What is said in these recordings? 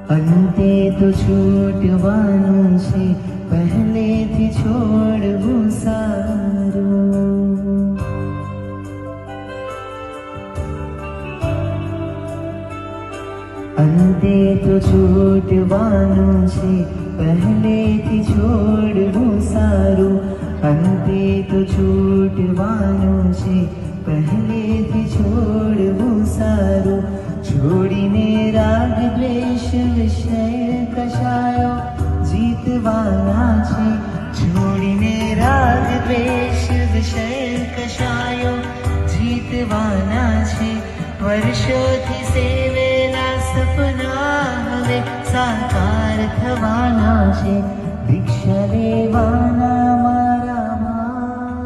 અંતે તો છૂટવાનું છે, પહેલેથી છોડવું સારું. અંતે તો છૂટવાનું છે, પહેલેથી છોડવું સારું. અંતે તો છૂટવાનું છે, પહેલેથી છોડવું સારું. છોડીને રાગ દ્વેષ વિષય કશાયો જીતવાના છે. છોડીને રાગ દ્વેષ વિષય કશાયો જીતવાના છે. વર્ષોથી સેવેલા સપના હવે સાકાર થવાના છે. દીક્ષા લેવાના મારામાં,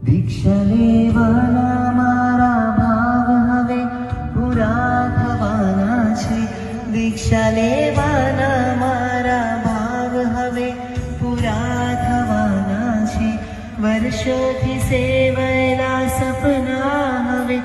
દીક્ષા લેવાના મારા ભાવ હવે પૂરા થવાના છે. દીક્ષા લેવાના મારા ભાવ હવે પૂરા થવાના છે. વર્ષોથી સેવેલા સપના હવે